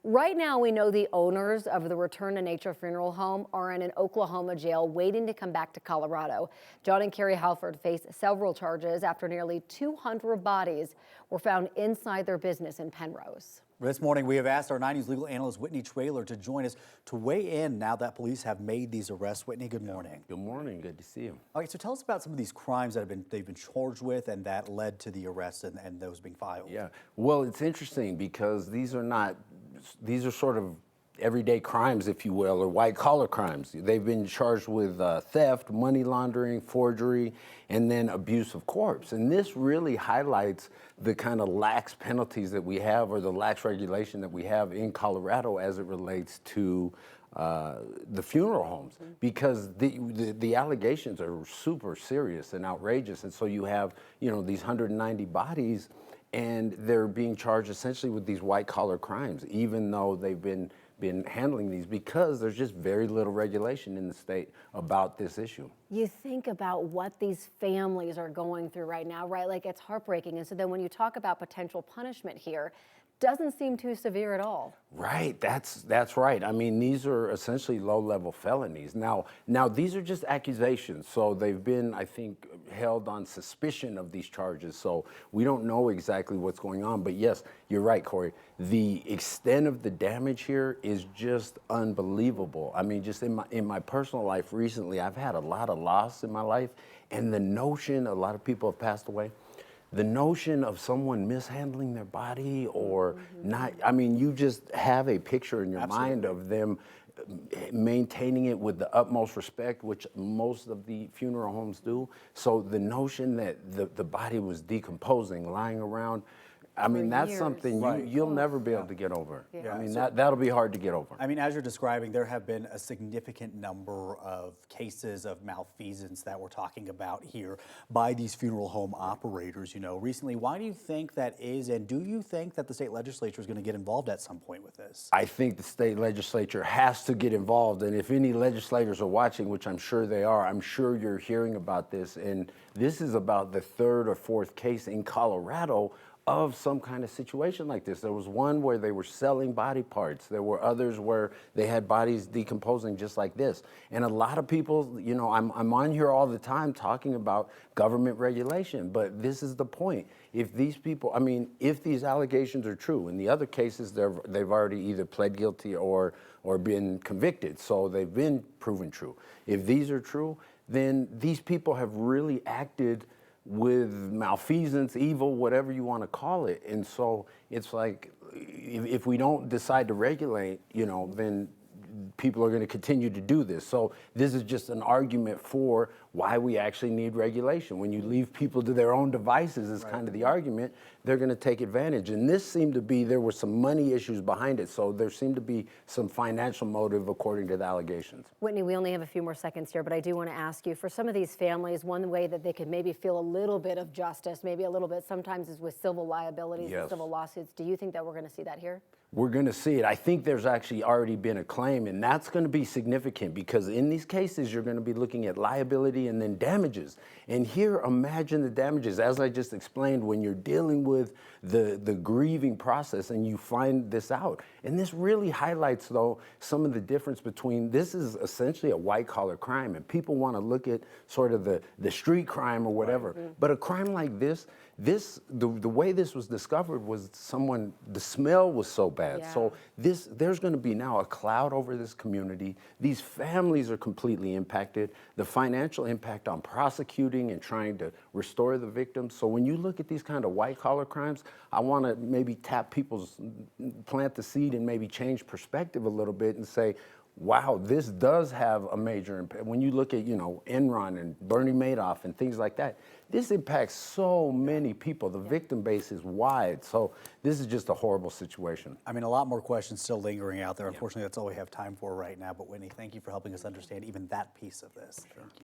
Right now, we know the owners of the Return to Nature Funeral Home are in an Oklahoma jail waiting to come back to Colorado. John and Carrie Halford face several charges after nearly 200 bodies were found inside their business in Penrose. This morning, we have asked our 9 News legal analyst Whitney Traylor to join us to weigh in now that police have made these arrests. Whitney, good morning. Good morning. Good to see you. All right, so tell us about some of these crimes that they've been charged with and that led to the arrests and those being filed. Yeah, well, it's interesting because these are sort of everyday crimes, if you will, or white-collar crimes. They've been charged with theft, money laundering, forgery, and then abuse of corpse. And this really highlights the kind of lax penalties that we have, or the lax regulation that we have in Colorado as it relates to the funeral homes, because the allegations are super serious and outrageous. And so you have, these 190 bodies, and they're being charged essentially with these white-collar crimes, even though they've been handling these, because there's just very little regulation in the state about this issue. You think about what these families are going through right now, right? Like, it's heartbreaking. And so then when you talk about potential punishment here, doesn't seem too severe at all. Right, that's right. I mean, these are essentially low-level felonies. Now these are just accusations, so they've been, I think, held on suspicion of these charges, so we don't know exactly what's going on. But yes, you're right, Corey. The extent of the damage here is just unbelievable. I mean, just in my personal life recently, I've had a lot of loss in my life, and the notion, a lot of people have passed away, the notion of someone mishandling their body or not, I mean, you just have a picture in your mind of them maintaining it with the utmost respect, which most of the funeral homes do. So the notion that the body was decomposing, lying around, I mean, that's something you'll never be able to get over. Yeah. I mean, that'll be hard to get over. I mean, as you're describing, there have been a significant number of cases of malfeasance that we're talking about here by these funeral home operators, recently. Why do you think that is, and do you think that the state legislature is going to get involved at some point with this? I think the state legislature has to get involved, and if any legislators are watching, which I'm sure they are, I'm sure you're hearing about this, and this is about the 3rd or 4th case in Colorado of some kind of situation like this. There was one where they were selling body parts. There were others where they had bodies decomposing just like this. And a lot of people, I'm on here all the time talking about government regulation, but this is the point. If these people, if these allegations are true, in the other cases, they've already either pled guilty or been convicted, so they've been proven true. If these are true, then these people have really acted with malfeasance, evil, whatever you want to call it. And so it's like, if we don't decide to regulate, then people are going to continue to do this. So this is just an argument for why we actually need regulation. When you leave people to their own devices is kind of the argument, they're going to take advantage. And this seemed to be, there were some money issues behind it, so there seemed to be some financial motive according to the allegations. Whitney, we only have a few more seconds here, but I do want to ask you, for some of these families, one way that they could maybe feel a little bit of justice, maybe a little bit, sometimes is with civil liabilities and civil lawsuits. Do you think that we're going to see that here? We're going to see it. I think there's actually already been a claim, and that's going to be significant because in these cases, you're going to be looking at liability and then damages. And here, imagine the damages. As I just explained, when you're dealing with the grieving process and you find this out. And this really highlights, though, some of the difference between, this is essentially a white-collar crime, and people want to look at sort of the street crime or whatever. But a crime like this, the way this was discovered was the smell was so bad. Yeah. So there's going to be now a cloud over this community. These families are completely impacted. The financial impact on prosecuting and trying to restore the victims. So when you look at these kind of white-collar crimes, I want to maybe plant the seed and maybe change perspective a little bit and say, wow, this does have a major impact. When you look at, Enron and Bernie Madoff and things like that, this impacts so many people. The victim base is wide. So this is just a horrible situation. I mean, a lot more questions still lingering out there. Unfortunately, that's all we have time for right now. But Whitney, thank you for helping us understand even that piece of this. Sure.